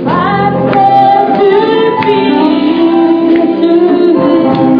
I said to be to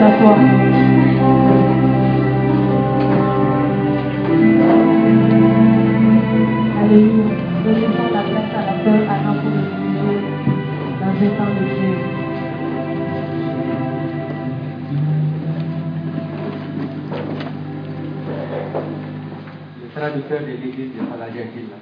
s'asseoir. Alléluia. Nous laissons la place à la sœur Anna pour le diriger dans un temps de Dieu. Le traducteur de l'église de Saladia est là.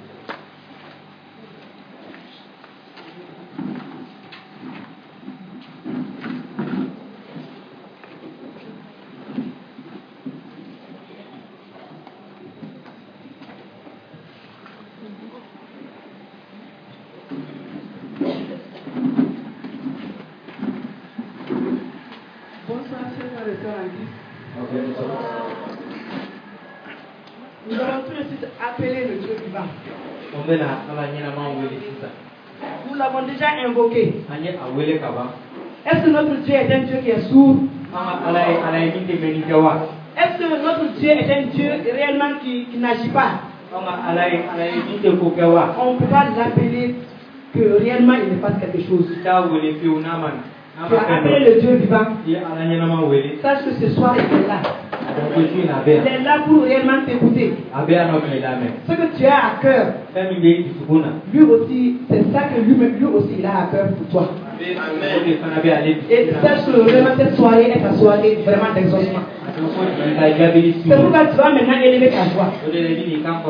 Nous allons tout de suite appeler le Dieu vivant. Nous l'avons déjà invoqué. Est-ce que notre Dieu est un Dieu qui est sourd? Est-ce que notre Dieu est un Dieu réellement qui n'agit pas? On ne peut pas l'appeler que réellement il ne passe quelque chose. Tu as appelé le Dieu vivant. Sache que ce soir il est là. Il est là pour réellement t'écouter. Ce que tu as à cœur, lui aussi, c'est ça que lui aussi il a à cœur pour toi. Et sache que vraiment cette soirée est ta soirée vraiment d'exaucement. C'est pourquoi tu vas maintenant élever ta voix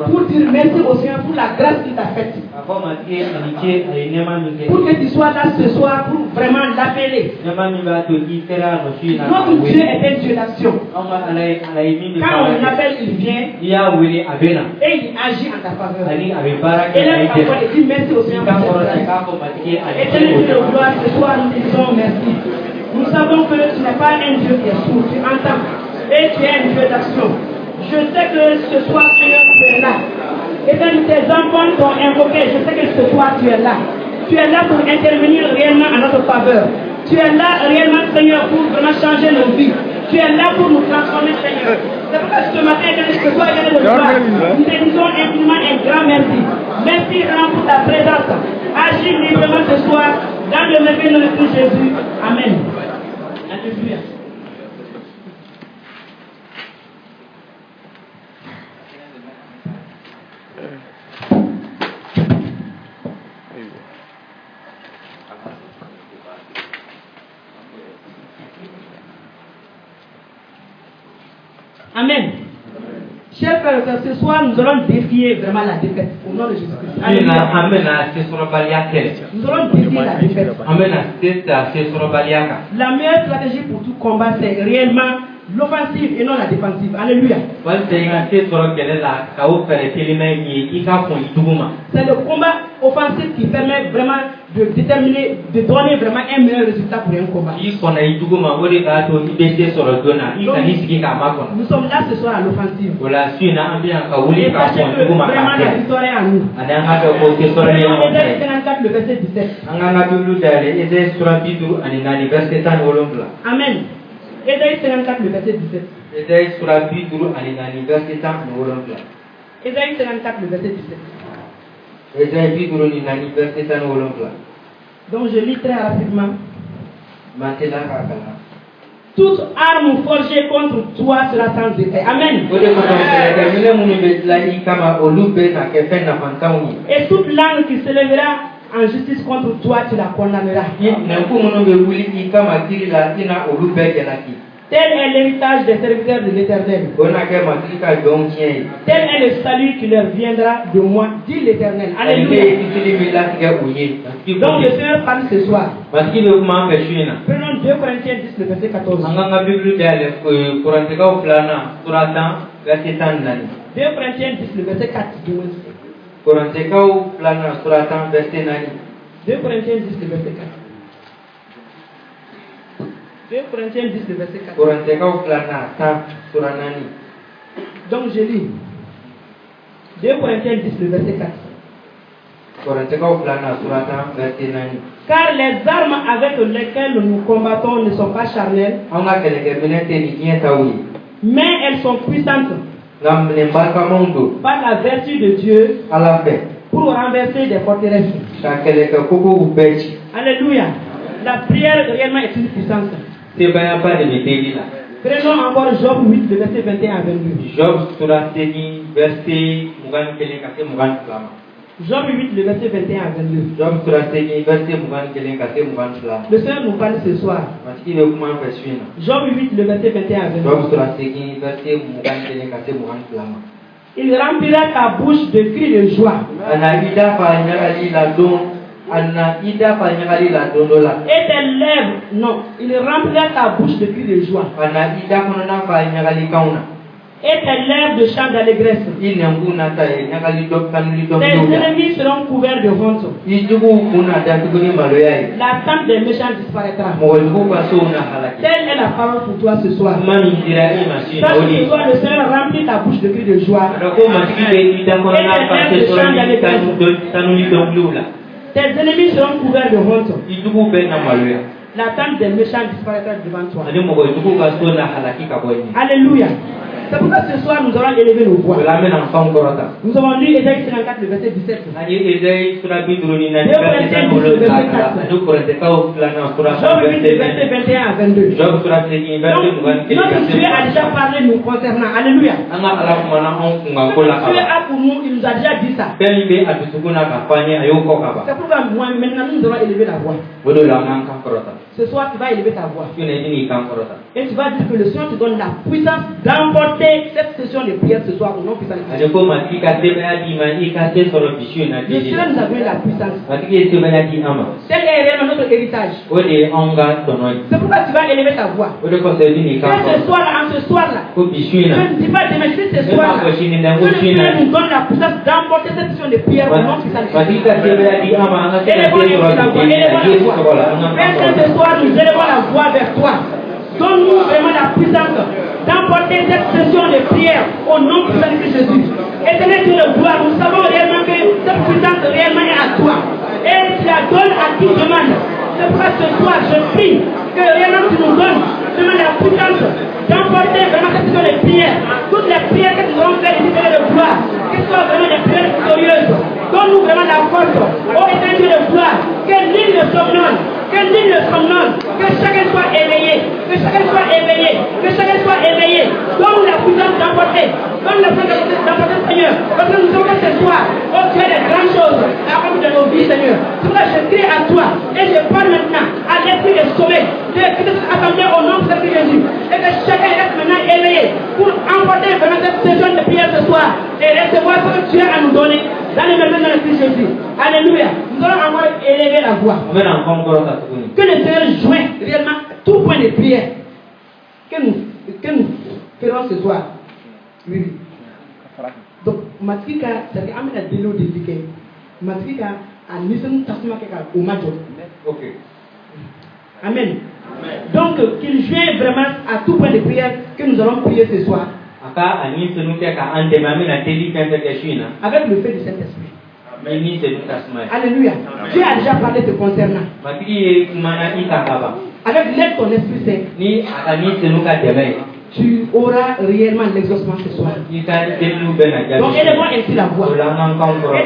pour dire merci au Seigneur pour la grâce qu'il t'a faite. Pour que tu sois là ce soir pour vraiment l'appeler. Notre Dieu est un Dieu d'action. Quand on l'appelle, il vient et il agit en ta faveur. Et là, ta voix et dis merci au Seigneur pour cette grâce. Éternel Dieu de gloire, ce soir nous disons merci. Nous savons que tu n'es pas un Dieu qui est sourd, tu entends. Et tu es un Dieu d'action. Je sais que ce soir, Seigneur, tu es là. Et quand tes enfants t'ont invoqué, je sais que ce soir, tu es là. Tu es là pour intervenir réellement en notre faveur. Tu es là réellement, Seigneur, pour vraiment changer nos vies. Tu es là pour nous transformer, Seigneur. C'est pourquoi ce matin, que toi, et le soir, nous te disons infiniment un grand merci. Merci vraiment pour ta présence. Agis librement ce soir dans le merveilleux nom de Jésus. Amen. Alléluia. Amen. Chers frères et sœurs, ce soir nous allons défier vraiment la défaite au nom de Jésus-Christ. Nous allons défier la défaite. La meilleure stratégie pour tout combat, c'est réellement l'offensive et non la défensive. Alléluia. C'est le combat offensif qui permet vraiment de déterminer, de donner vraiment un meilleur résultat pour un combat. Nous sommes là ce soir à l'offensive. Et sachez que vraiment la victoire est à nous. Ésaïe 54, le verset 17. Amen. Ésaïe 54, le verset 17. Ésaïe 54, le verset 17. Donc je lis très rapidement. Toute arme forgée contre toi sera sans effet. Amen. Et toute langue qui se lèvera en justice contre toi, tu la condamneras. Tel est l'héritage des serviteurs de l'Éternel. Tel est le salut qui leur viendra de moi, dit l'Éternel. Alléluia. Donc le Seigneur parle ce soir. Prenons 2 Corinthiens 10, le verset 14. 2 Corinthiens 10, le verset 4. 2 Corinthiens 10, le verset 4. 2 Corinthiens 10, le verset 4. Donc je lis. 2 Corinthiens 10, le verset 4. Car les armes avec lesquelles nous combattons ne sont pas charnelles, mais elles sont puissantes par la vertu de Dieu pour renverser des forteresses. Alléluia. La prière réellement est une puissance. Prenons encore Job 8, le verset 21 à 22. Job sura segi verset mugan kelen kase mugan filama. Job 8, le verset 21 à 22. Job sura segi verset mugan kelen kase mugan filama. Le Seigneur nous parle ce soir. Matiki be kuma fasuina. Job 8, le verset 21 à 22. Job sura segi verset mugan kelen kase mugan filama. Il remplira ta bouche de cris de joie. Ana ida fa nyagali la don. Ana ida fa nyagali la dondola. Et tes lèvres, non, il remplira ta bouche de cris de joie. Ana ida kono fa nyagali kauna. Et tes lèvres de chants d'allégresse. Tes ennemis seront couverts de honte. La tente des méchants disparaîtra. Telle est la parole pour toi ce soir. Sache que toi, le Seigneur remplit ta bouche de cris de joie. Et tes lèvres de chants d'allégresse. Tes ennemis seront couverts de honte. La tente des méchants disparaîtra devant toi. Alléluia. C'est pour ça que ce soir nous allons élever nos voix. Nous avons lu Ésaïe 54, le verset 17. Job 8, le verset 21 à 22. Donc, notre Dieu a déjà parlé nous concernant. Alléluia. Dieu a pour nous, il nous a déjà dit ça. C'est pourquoi moi, maintenant nous allons élever la voix. Ce soir, tu vas élever ta voix. Et tu vas dire que le Seigneur te donne la puissance d'emporter cette session de prière ce soir au nom puissant de Jésus. Le Seigneur nous a donné la puissance. C'est réellement notre héritage. C'est pourquoi tu vas élever ta voix. Et ce soir-là, en ce soir-là, je ne dis pas demain, c'est ce soir-là. Que le Seigneur nous donne la puissance d'emporter cette session de prière au nom puissant de Jésus. Ce soir, nous élevons la voix vers toi. Donne-nous vraiment la puissance d'emporter cette session de prière au nom puissant de Jésus. Éternel Dieu de gloire, nous savons réellement que cette puissance réellement est à toi. Et tu la donnes à qui demande. C'est pourquoi ce soir, je prie que réellement tu nous donnes vraiment la puissance d'emporter vraiment cette session de prière. Toutes les prières que nous allons faire ici, de gloire, qu'elles soient vraiment des prières victorieuses. Donne-nous vraiment la force. Oh éternel Dieu de gloire, que l'île ne somnole. Que l'île ne somnole, que chacun soit éveillé, que chacun soit éveillé, que chacun soit éveillé. Donne la puissance d'emporter, donne la puissance d'emporter, Seigneur. Parce que nous avons ce soir, oh tu as des grandes choses à accomplir dans nos vies, Seigneur. C'est pour ça que je crie à toi et je parle maintenant à l'esprit de sauver, de cette assemblée au nom de Jésus. Et que chacun reste maintenant éveillé pour emporter vraiment cette session de prière ce soir et recevoir ce que tu as à nous donner dans le nom de Jésus. Alléluia. Nous allons encore élever la voix. Que le Seigneur joigne réellement tout point de prière que nous ferons ce soir. Oui. Donc, Matrika, c'est-à-dire que Amina Delo dédié. Matrika a Nissan Tasma Keka au Majo. Ok. Amen. Donc, qu'il joigne vraiment à tout point de prière que nous allons prier ce soir. Avec le feu du Saint-Esprit. Alléluia. Dieu a déjà parlé te concernant. Avec l'aide de ton Esprit Saint, tu auras réellement l'exaucement ce soir. Donc élevons ainsi la voix. Et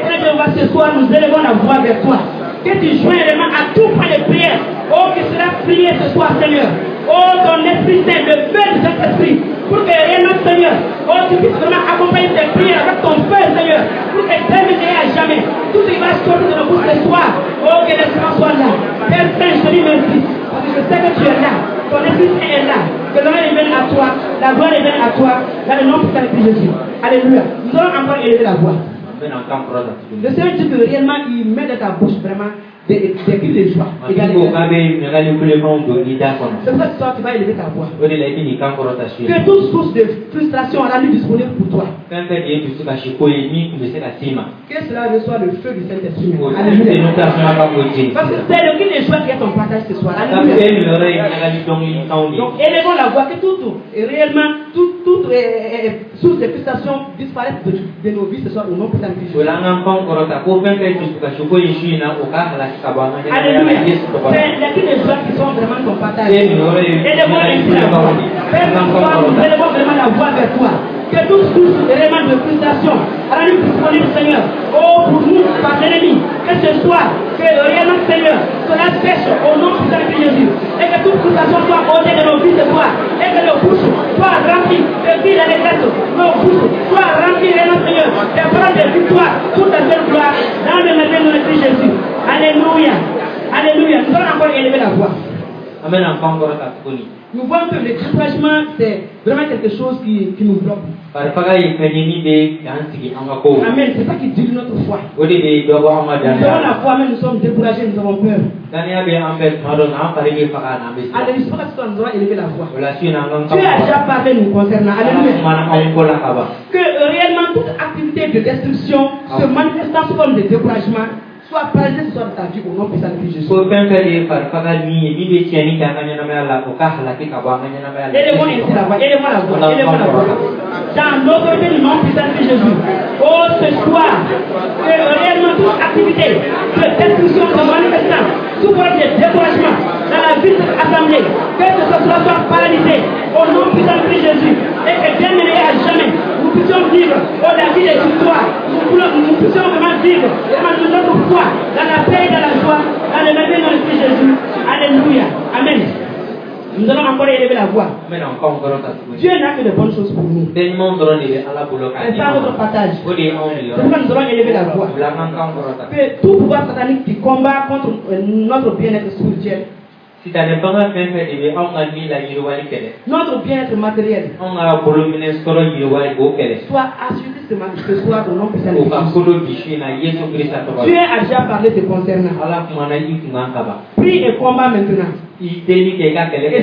très bien, ce soir, nous élevons la voix vers toi. Que tu joignes réellement à tout point de prière. Oh, que cela prié ce soir, Seigneur. Oh, ton Esprit Saint, le feu de cet esprit. Pour que réellement, Seigneur, oh, tu puisses vraiment accompagner tes prières avec ton feu, Seigneur. Pour que terminer à jamais. Tout ce qui va sortir de nos bouches ce soir. Oh, que l'esprit soit là. Père Saint, je te dis merci. Parce que je sais que tu es là. Ton Esprit Saint est là. Que l'honneur revienne à toi. La gloire revienne à toi. Dans le nom de Jésus. Alléluia. Nous allons encore élever la voix. Le Seigneur dit que réellement, il met dans ta bouche vraiment des cris de joie. C'est pour ça que toi, tu vas élever ta voix. Que toute source de frustration est disponible pour toi. Que cela reçoit le feu du Saint-Esprit. Alléluia. Parce que c'est le cri de joie qui est ton partage ce soir. Alléluia. Donc élevons la voix, que réellement, toute source de frustration disparaisse de nos vies ce soir au nom de Saint-Esprit. Alléluia. C'est les cris de joie qui sont vraiment ton partage. Élevons ainsi la voix. Père, nous élevons vraiment la voix vers toi. Que toute source vraiment de frustration rendu disponible, Seigneur. Oh, pour nous, par l'ennemi. Que ce soit, que réellement, Seigneur, cela sèche au nom de Jésus. Et que toute frustration soit ôtée de victoire, pour ta belle gloire, dans le nom de Jésus. Alléluia. Alléluia. Nous allons encore élever la voix. Amen. Encore takuni. Nous voyons que le découragement, c'est vraiment quelque chose qui nous bloque. Amen. C'est ça qui dit notre foi. Nous avons la la foi, mais nous sommes découragés, nous avons peur. Allez, il faut que nous allons élever la voix. Dieu a déjà parlé nous concernant. Alléluia. Que réellement toute activité de destruction se manifestant sous forme de découragement soit paralysée sur ta vie au nom puissant de Jésus. Aidez-moi ainsi la voix, aidez-moi la voix, aidez-moi la voix. Dans l'autorité du nom puissant de Jésus. Oh, ce soir, que réellement toute activité de destruction se manifestant sous forme de découragement dans la vie de cette assemblée, que ce soit paralysé au nom puissant de Jésus, et que bien mené à jamais, nous puissions vivre au la vie des victoires, nous puissions vraiment vivre vraiment de notre foi, dans la paix et dans la joie, dans le nom de Jésus. Alléluia. Amen. Nous allons encore élever la voix. Dieu n'a que de bonnes choses pour nous. C'est pas notre partage. C'est pourquoi nous allons élever la voix. Que tout pouvoir satanique qui combat contre notre bien-être spirituel, notre bien-être matériel, soit assuré ce soir au nom puissant de Jésus. Dieu a déjà parlé te concernant. Prie et combat maintenant. Et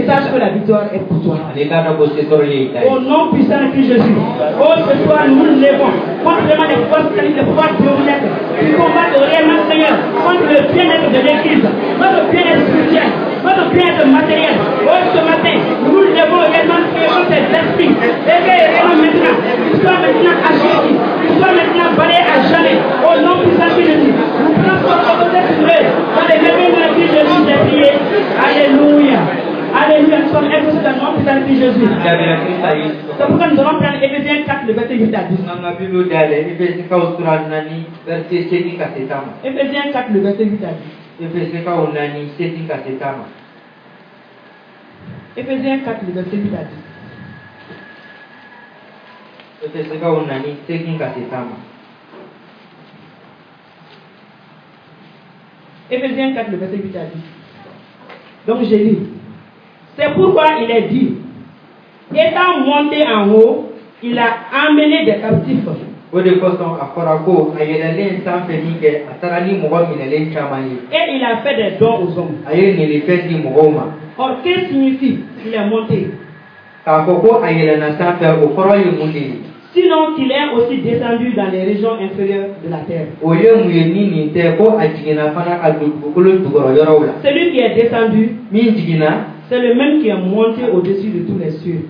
sache que la victoire est pour toi. Au nom puissant de Jésus. Oh, ce soir, nous nous levons contre les forces sataniques, les pouvoirs diaboliques qui combattent réellement, Seigneur, contre le bien-être de l'Église, notre bien-être spirituel, notre bien-être matériel. Oh, ce matin, nous nous levons réellement contre ces esprits. Et que réellement maintenant, ils soient maintenant achetés, ils soient maintenant balayés à jamais. Au nom puissant de Jésus. Nous prenons notre autorité sur eux. Dans les mêmes noms de Jésus, j'ai prié. Alléluia. Alléluia. Nous sommes exaucés dans le nom puissant de Jésus. C'est pourquoi nous allons prendre Éphésiens 4, le verset 8 à 10. Éphésiens 4, le verset 8 à 10. Éphésiens 4, le verset 8 à 10. Éphésiens 4, le verset 8 à 10. Donc j'ai lu. C'est pourquoi il est dit, étant monté en haut, il a emmené des captifs. Et il a fait des dons aux hommes. Or, qu'est-ce qui signifie qu'il est monté? Sinon qu'il est aussi descendu dans les régions inférieures de la terre. Celui qui est descendu, c'est le même qui est monté au-dessus de tous les cieux.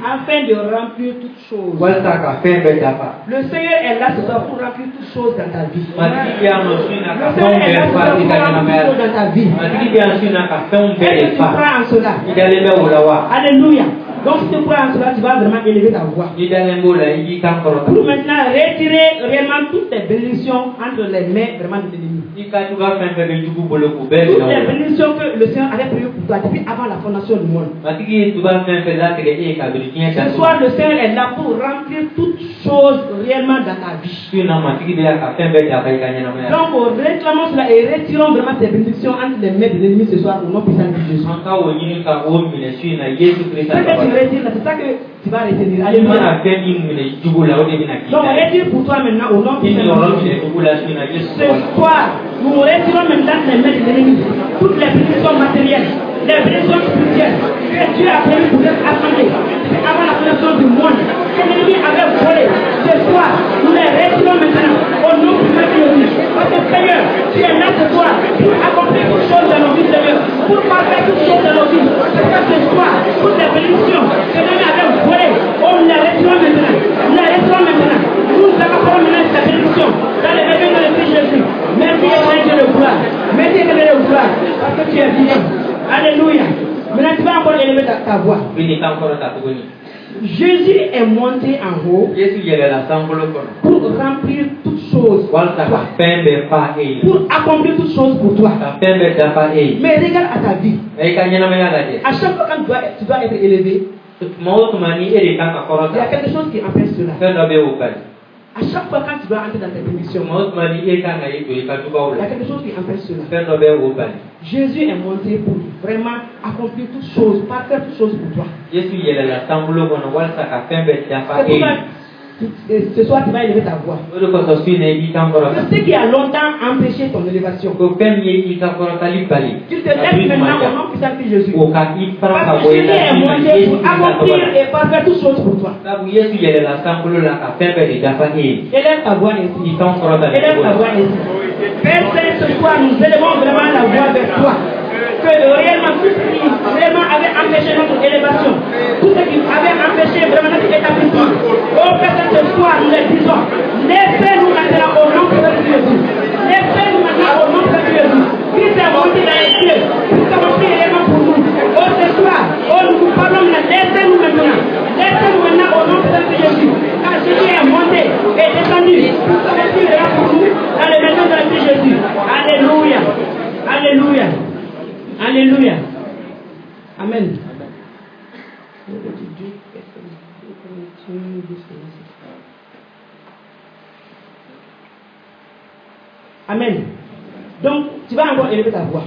Afin de remplir toutes choses. Le Seigneur est là ce soir pour remplir toutes choses dans ta vie. Le Seigneur est là ce soir pour remplir toutes choses dans ta vie. Est-ce que tu crois en cela? Alléluia. Donc si tu crois en cela, tu vas vraiment élever ta voix. Pour maintenant retirer réellement toutes les bénédictions entre les mains vraiment de l'ennemi. Toutes les bénédictions que le Seigneur avait prévues pour toi depuis avant la fondation du monde. Ce soir, le Seigneur est là pour remplir toutes choses réellement dans ta vie. Donc, réclamons cela et retirons vraiment ces bénédictions entre les mains de l'ennemi ce soir au nom puissant de Jésus. C'est ça que tu vas retenir. Alléluia. Donc, retire pour toi maintenant au nom puissant de Jésus. Ce soir, nous retirons maintenant les mains de l'ennemi toutes les bénédictions matérielles, les bénédictions spirituelles que Dieu a prévues pour cette assemblée avant la fondation du monde. Que l'ennemi avait volé. Ce soir, nous les retirons maintenant au nom puissant de Jésus. Parce que Seigneur, tu es là ce soir pour accomplir toutes choses dans nos vies, Seigneur, pour parfaire toutes choses dans nos vies. C'est que ce soir, toutes les bénédictions que l'ennemi avait volées, on les retirons maintenant. Nous les retirons maintenant. Nous accompagnons maintenant cette bénédiction dans les bébés de Jésus. Merci Dieu de gloire. Merci Dieu de gloire. Parce que tu es vivant. Alléluia. Maintenant tu vas encore élever ta voix. Jésus est monté en haut pour remplir toutes choses pour accomplir toutes choses pour toi. Mais regarde à ta vie. À chaque fois quand tu dois être élevé, Il y a quelque chose qui empêche cela. À chaque fois quand tu dois entrer dans tes bénédictions, il y a quelque chose qui empêche cela. Jésus est monté pour vraiment accomplir toutes choses, parfaire toutes choses pour toi. Ce soir, tu vas élever ta voix. C'est ce qui a longtemps empêché ton élévation. Tu te lèves maintenant au nom puissant de Jésus. Parce que Jésus est monté pour accomplir et parfaire toutes choses pour toi. Élève ta voix ici. Élève ta voix ici. Père Saint, ce soir, nous élevons vraiment la voix vers toi. Que réellement tout ce qui vraiment avait empêché notre élévation, tout ce qui avait empêché vraiment notre établissement, au Père Saint, ce soir, nous les disons, laissez-nous maintenant au nom de Jésus. Laissez-nous maintenant au nom de Jésus. Christ est monté dans les cieux pour commencer l'élément pour nous. Oh, ce soir, oh, nous vous parlons maintenant, laissez-nous maintenant. Laissez-nous maintenant au nom de Jésus. Car Jésus est monté et descendu pour commencer l'élément pour nous dans les maisons de Jésus. Alléluia. Alléluia. Alléluia. Amen. Amen. Donc, tu vas encore élever ta voix.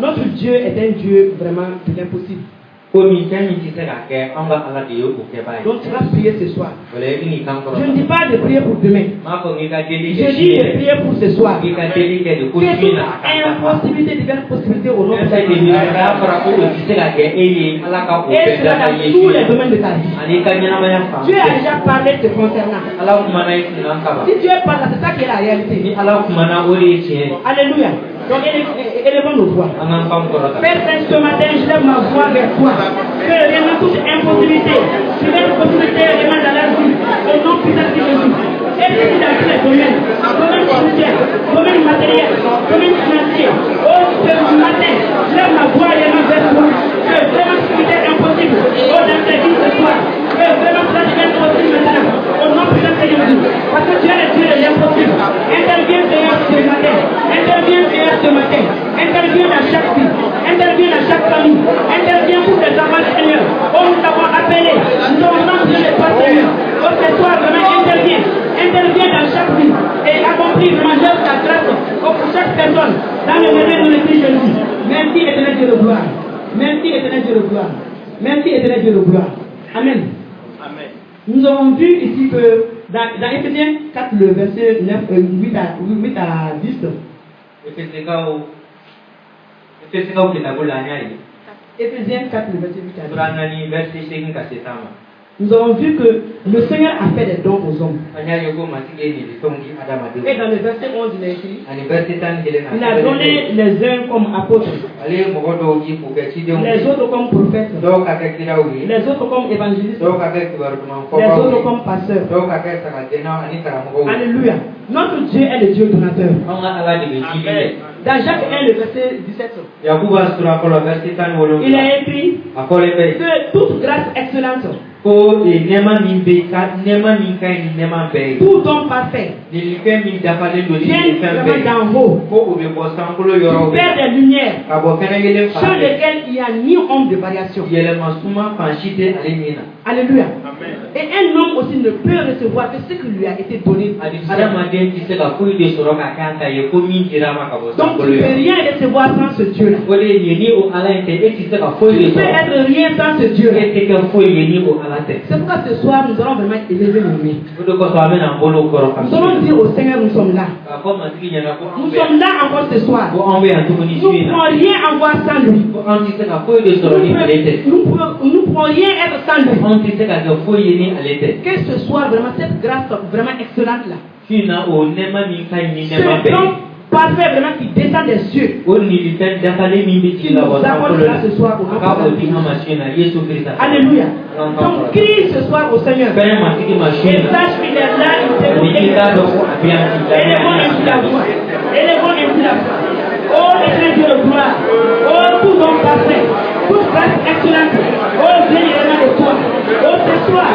Notre Dieu est un Dieu vraiment de l'impossible. Donc tu vas prier ce soir. Je ne dis pas de prier pour demain. Je dis de prier pour ce soir. Que toute impossibilité devienne possibilité au nom de Jésus. Et cela dans tous les domaines de ta vie. Dieu a déjà parlé te concernant. Si Dieu parle, c'est ça qui est la réalité. Alléluia. Donc élevons nos voix. Père Saint, ce matin, je lève ma voix vers toi. Que vraiment toute impossibilité, toute possibilité vraiment dans la vie, au nom puissant de Jésus. Et puis dans tous les domaines, domaine spirituel, domaine matériel, domaine financier. Oh, ce matin, je lève ma voix vraiment vers toi. Que vraiment ce qui est impossible, oh, dans ta vie ce soir. Que vraiment cela devienne possible maintenant. Au nom puissant de Jésus. Parce que tu es le Dieu de l'impossible. Interviens Seigneur ce matin. Interviens Seigneur ce matin. Interviens dans chaque vie. Interviens dans chaque famille. Interviens pour les enfants Seigneur. Oh, nous t'avons appelé. Nous avons besoin de toi Seigneur. Oh, ce soir vraiment interviens. Interviens dans chaque vie. Et accomplis vraiment ta grâce. Oh, pour chaque personne. Dans le nom de Jésus. Merci éternel Dieu de gloire. Merci éternel Dieu de gloire. Merci éternel Dieu de gloire. Amen. Amen. Nous avons vu ici que dans Éphésiens 4, le verset 9, 8 à 10. Éphésiens 4, le verset 8 à 10. Nous avons vu que le Seigneur a fait des dons aux hommes. Et dans le verset 11, il a écrit, il a donné les uns comme apôtres, les autres comme prophètes, les autres comme évangélistes, les autres comme pasteurs. Alléluia. Notre Dieu est le Dieu donateur. Dans Jacques 1, le verset 17, il a écrit que toute grâce excellente, tout don parfait vient vraiment d'en haut, du Père des lumières, sur lequel il n'y a ni ombre de variation. Alléluia. Et un homme aussi ne peut recevoir que ce qui lui a été donné. Donc tu ne peux rien recevoir sans ce Dieu-là. Tu ne peux être rien sans ce Dieu-là. C'est pourquoi ce soir nous allons vraiment élever nos mains. Nous allons dire au Seigneur, nous sommes là. Nous sommes là encore ce soir. Nous ne pouvons rien avoir sans lui. Nous ne pouvons rien être sans lui. Que ce soir vraiment cette grâce vraiment excellente là. Ce don parfait vraiment qui descend des cieux. Qui nous apporte là ce soir pour nous. Alléluia. Donc crie ce soir au Seigneur. Et sache qu'il est là, il t'écoute. Élevons ainsi la voix. Élevons ainsi la voix. Oh l'éternel Dieu de gloire. Oh tout don parfait. Toute grâce excellente. Oh Dieu est de toi. Oh ce soir,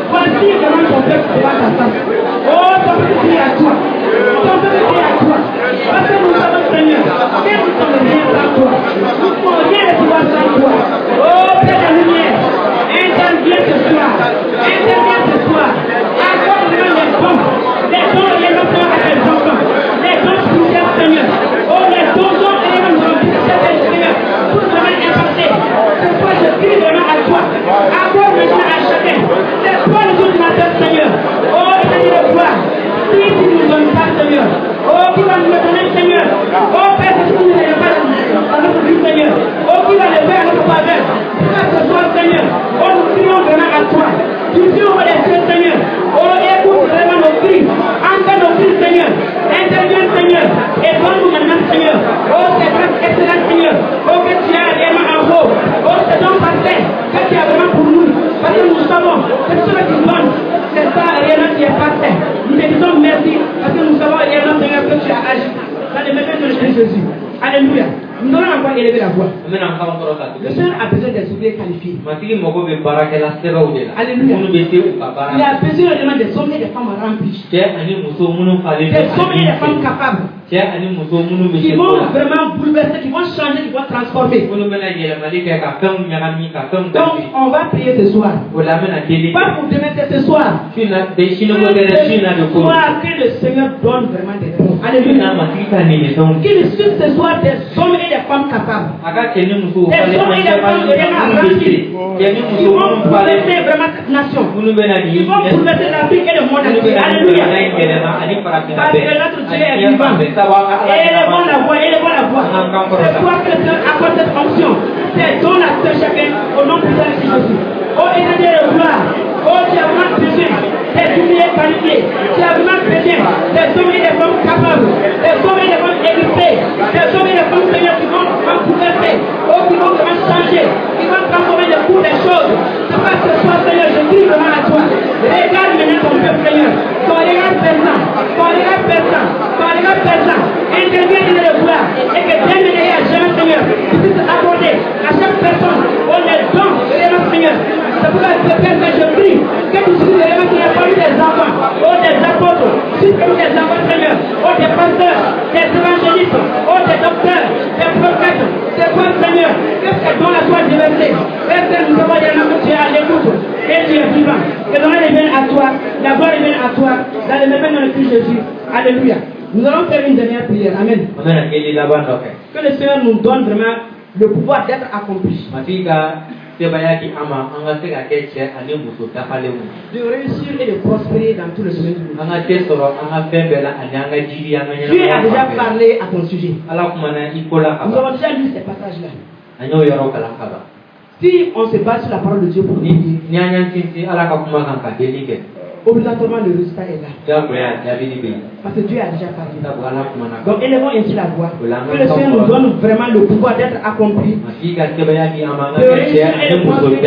voici vraiment ton peuple devant ta face. Oh ton peuple crie à toi. Ton peuple crie à toi. Parce que nous savons Seigneur, que nous sommes rien sans toi. Nous ne pouvons rien recevoir sans toi. Oh Père de lumière, Alléluia. Nous allons encore élever la voix. Le Seigneur a besoin des ouvriers qualifiés. Alléluia. Il a besoin des hommes et des femmes remplis. Des hommes et des femmes capables. Qui vont vraiment bouleverser, qui vont changer, qui vont transformer. Donc on va prier ce soir. Pas pour demain, c'est ce soir. Que le Seigneur donne vraiment des dons. Alléluia. Qu'il suscite ce soir des hommes et des femmes capables. Des hommes et des femmes vraiment remplis. Qui vont bouleverser vraiment cette nation. Qui vont bouleverser l'Afrique et le monde entier. Alléluia. Parce que notre Dieu est vivant. Élevons la voix, élevons la voix. C'est toi que le Seigneur accorde cette fonction. C'est dans la seule chacun au nom puissant de Jésus. Oh, éternel de gloire. Oh, tu as vraiment besoin des ouvriers qualifiés. Tu as vraiment besoin des hommes et des femmes capables. Des hommes et des femmes équipés. Des hommes et des femmes Seigneur qui vont bouleverser. Oh, qui vont vraiment changer. Qui vont transformer le cours des choses. C'est pas ce soir, Seigneur, je crie vraiment à toi. Regarde maintenant ton peuple, Seigneur. Ton regard perçant. Ton regard perçant. Ton regard perçant. Interviens dans le gloire. Et que Dieu me à jamais, Seigneur, tu puisses accorder à chaque personne. On est dans le Seigneur. C'est pourquoi je prie que tu sois vraiment Seigneur parmi des enfants. Oh, des apôtres. Suis parmi des enfants, Seigneur. Oh, des pasteurs. Des évangélistes. Oh, des docteurs. Des prophètes. C'est quoi, Seigneur? Qu'est-ce que dans la foi déversée? Père, nous avons des noms que tu es à l'écoute. Et tu es vivant. Que l'honneur revienne à toi. La gloire revienne à toi. Dans le même nom de Christ Jésus. Alléluia. Nous allons faire une dernière prière. Amen. Que le Seigneur nous donne vraiment le pouvoir d'être accompli. De réussir et de prospérer dans tout le domaine du monde. Dieu a déjà parlé à ton sujet. Nous avons déjà lu ces passages-là. Si on se base sur la parole de Dieu pour nous, obligatoirement le résultat est là. Parce que Dieu a déjà parlé. Donc élevons ainsi la voix. Que le Seigneur nous donne vraiment le pouvoir d'être accompli. De réussir et de prospérer.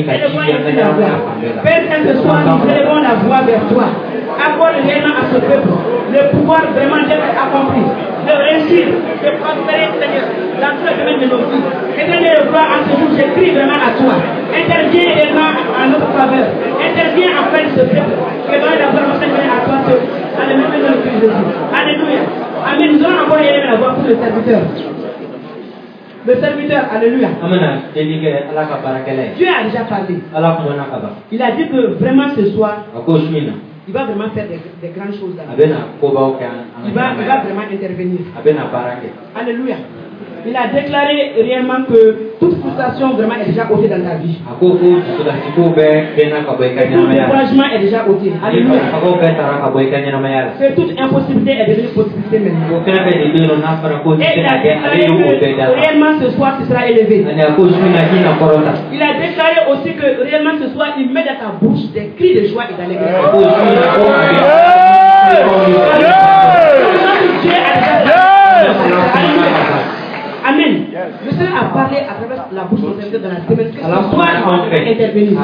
Père, ce soir, nous élevons la voix vers toi. Accorde réellement à ce peuple le pouvoir vraiment d'être accompli. De réussir, de prospérer, Seigneur, dans tout le domaine de nos vies. Éternel de gloire, en ce jour, je crie vraiment à toi. Interviens également en notre faveur. Interviens en fait ce peuple. Que dans la voix, Seigneur, à toi seul. Alléluia, dans le Christ Jésus. Alléluia. Amen. Nous allons encore élever la voix pour le serviteur. Le serviteur, alléluia. Dieu a déjà parlé. Il a dit que vraiment ce soir, il va vraiment faire des grandes choses là. Il va vraiment intervenir. Alléluia. Il a déclaré réellement que toute frustration vraiment est déjà ôtée dans ta vie. Tout découragement est déjà ôté. Alléluia. Que toute impossibilité est devenue possibilité maintenant. Et il a déclaré que réellement ce soir tu seras élevé. Il a déclaré aussi que réellement ce soir il met dans ta bouche des cris de joie et d'allégresse. Amen. Le Seigneur a parlé à travers la bouche de Dieu dans la semaine que ce soir intervenir.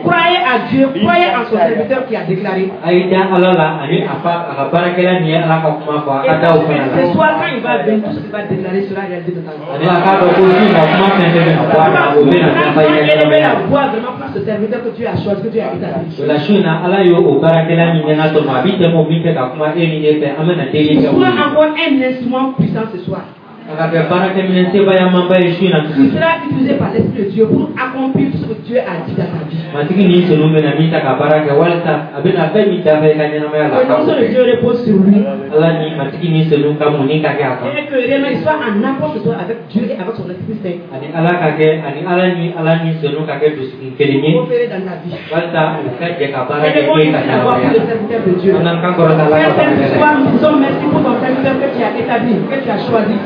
Croyez à Dieu, croyez en son serviteur qui a déclaré. Et ce soir quand il va venir, tout ce qu'il va déclarer sera réalisé dans ta vie. Élever la voix vraiment pour ce serviteur que Dieu a choisi, que Dieu a établi. Sois encore un instrument puissant ce soir. Il sera utilisé par l'Esprit de Dieu pour accomplir tout ce que Dieu a dit dans ta vie. Que le nom de Dieu repose sur lui. Et que réellement il soit en accord ce soir avec Dieu et avec son Esprit Saint. Pour opérer dans ta vie. Et le bon ici d'avoir pour le serviteur de Dieu. Père, ce soir nous disons merci pour ton serviteur que tu as établi, que tu as choisi.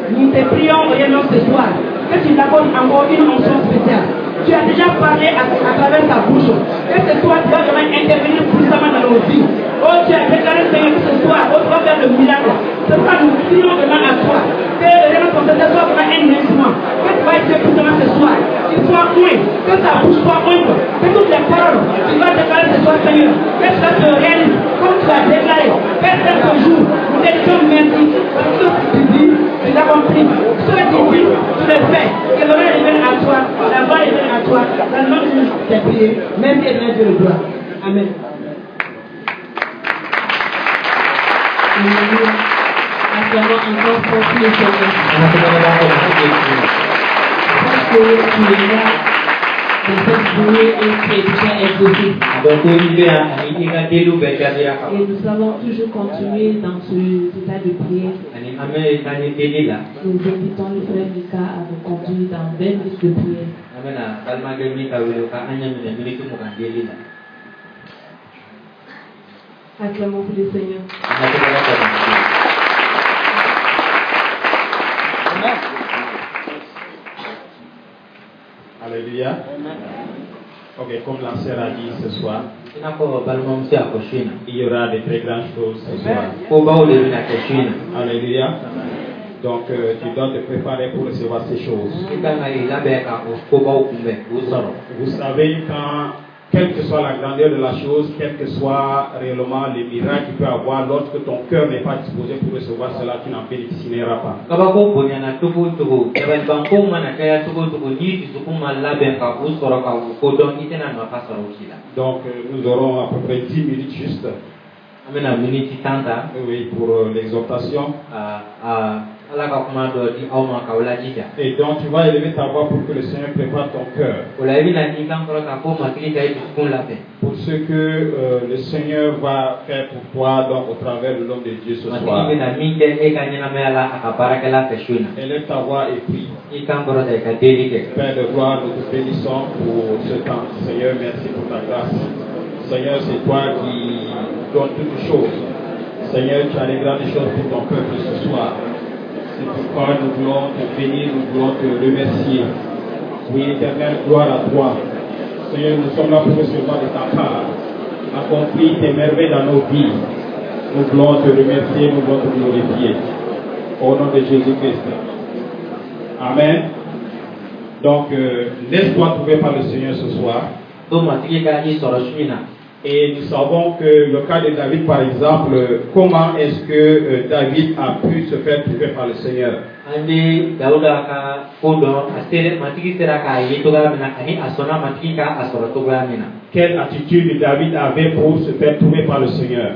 Nous te prions réellement ce soir que tu l'accordes encore une onction spéciale. Tu as déjà parlé à travers ta bouche. Que ce soir tu vas vraiment intervenir puissamment dans nos vies. Oh, tu as déclaré Seigneur que ce soir, oh, tu vas faire le miracle. Ce soir nous prions vraiment à toi. Que réellement ton serviteur soit vraiment un instrument. Que tu vas être puissamment ce soir. Qu'il soit loin. Que ta bouche soit loin. Que toutes les paroles tu vas déclarer ce soir Seigneur. Que cela se réalise comme tu as déclaré. Que Alléluia. Acclamons encore pour le Seigneur. Parce que tu es là, de cette journée et qui est déjà exaucé. Et nous allons toujours continuer dans ce état de prière. Nous invitons le frère Mika à nous conduire dans 20 minutes de prière. Acclamons pour le Seigneur. Alléluia. Ok, comme la sœur a dit ce soir, il y aura de très grandes choses ce soir. Alléluia. Donc, tu dois te préparer pour recevoir ces choses. Vous savez, quelle que soit la grandeur de la chose, quel que soit réellement les miracles qu'il peut avoir, lorsque ton cœur n'est pas disposé pour recevoir cela, tu n'en bénéficieras pas. Donc, nous aurons à peu près 10 minutes juste. Oui, pour l'exhortation. Et donc tu vas élever ta voix pour que le Seigneur prépare ton cœur. Pour ce que le Seigneur va faire pour toi donc, au travers de l'homme de Dieu ce soir. Élève ta voix et prie. Père de gloire, nous te bénissons pour ce temps. Seigneur, merci pour ta grâce. Seigneur, c'est toi qui donnes toutes choses. Seigneur, tu as les grandes choses pour ton peuple ce soir. C'est pourquoi nous voulons te bénir, nous voulons te remercier. Oui, éternelle, gloire à toi. Seigneur, nous sommes là pour recevoir de ta part. Accomplis tes merveilles dans nos vies. Nous voulons te remercier, nous voulons te glorifier. Au nom de Jésus-Christ. Amen. Donc, laisse-toi trouver par le Seigneur ce soir. Et nous savons que le cas de David, par exemple, comment est-ce que David a pu se faire trouver par le Seigneur? Quelle attitude David avait pour se faire trouver par le Seigneur?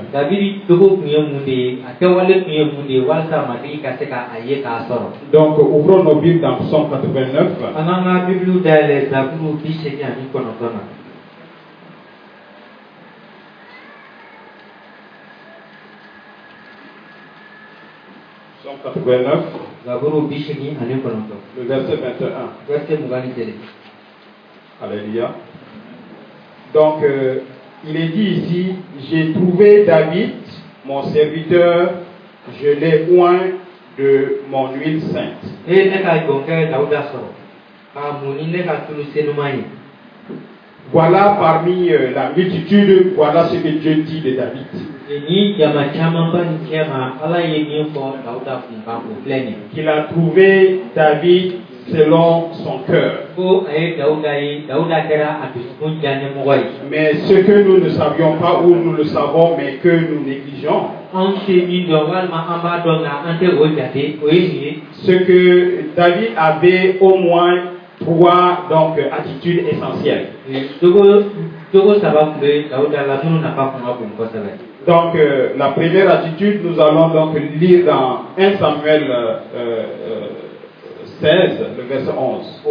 Donc, ouvrons nos Bibles dans Psaume 89. Psaume 89, le verset 21. Alléluia. Donc, il est dit ici, j'ai trouvé David, mon serviteur, je l'ai oint de mon huile sainte. Voilà parmi la multitude, voilà ce que Dieu dit de David. Qu'il a trouvé David selon son cœur. Mais ce que nous ne savions pas ou nous le savons mais que nous négligeons, ce que David avait au moins trois donc attitudes essentielles. Donc la première attitude, nous allons donc lire dans 1 Samuel 16, le verset 11.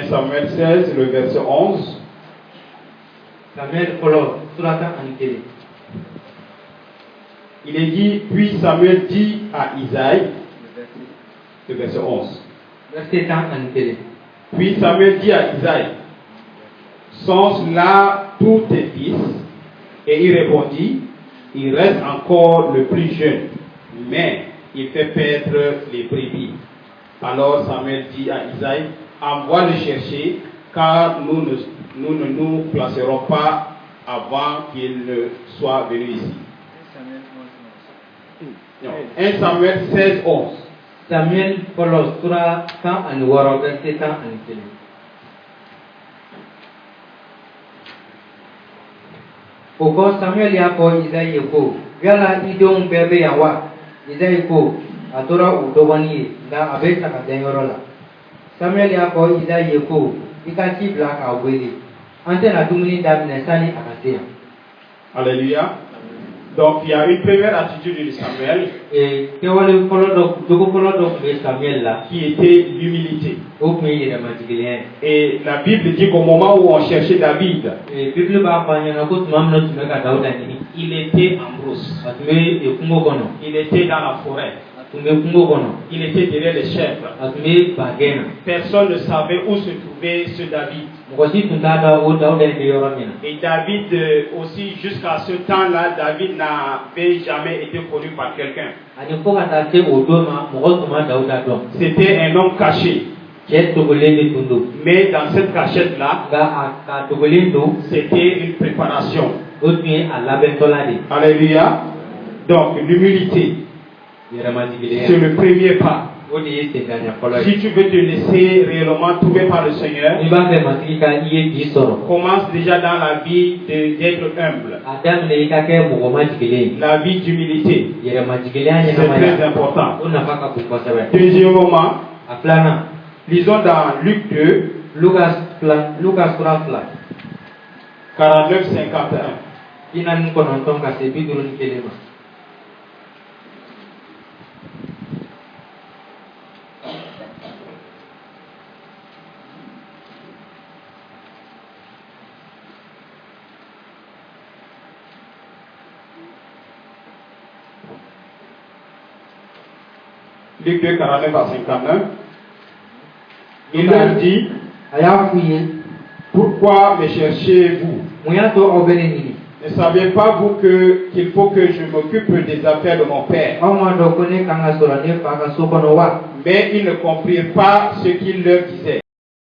Samuel 16, le verset 11. Il est dit, puis Samuel dit à Isaïe, le verset 11. Puis Samuel dit à Isaïe, sont là tous tes fils? Et il répondit, il reste encore le plus jeune, mais il fait perdre les brebis. Alors Samuel dit à Isaïe, envoie le chercher, car nous ne nous placerons pas avant qu'il ne soit venu ici. 1 Samuel 16, 11. Samuel Polos Tura Tam and Waro verset Tam and Kili. Oko Samuel ya ko Isaïe ko yala idon bebe ya wa Isaïe ko atora udobani nga abe saka denyorola Samuel ya ko Isaïe ko ikati black aweli ante na dumuni damne sani akasia. Alléluia. Donc il y a une première attitude de Samuel qui était l'humilité. Et la Bible dit qu'au moment où on cherchait David, il était en brousse. Il était dans la forêt. Il était derrière les chèvres. Personne ne savait où se trouvait ce David. Et David aussi, jusqu'à ce temps-là, David n'avait jamais été connu par quelqu'un. C'était un homme caché. Mais dans cette cachette-là, c'était une préparation. Alléluia. Donc l'humilité, c'est le premier pas. Si tu veux te laisser réellement trouver par le Seigneur, commence déjà dans la vie d'être humble. La vie d'humilité, c'est très important. Deuxièmement, lisons dans Luc 2, 49-51. Luc 2, 49 à 59. Il leur dit, pourquoi me cherchez-vous? Ne savez pas vous qu'il faut que je m'occupe des affaires de mon père? Mais ils ne comprirent pas ce qu'il leur disait.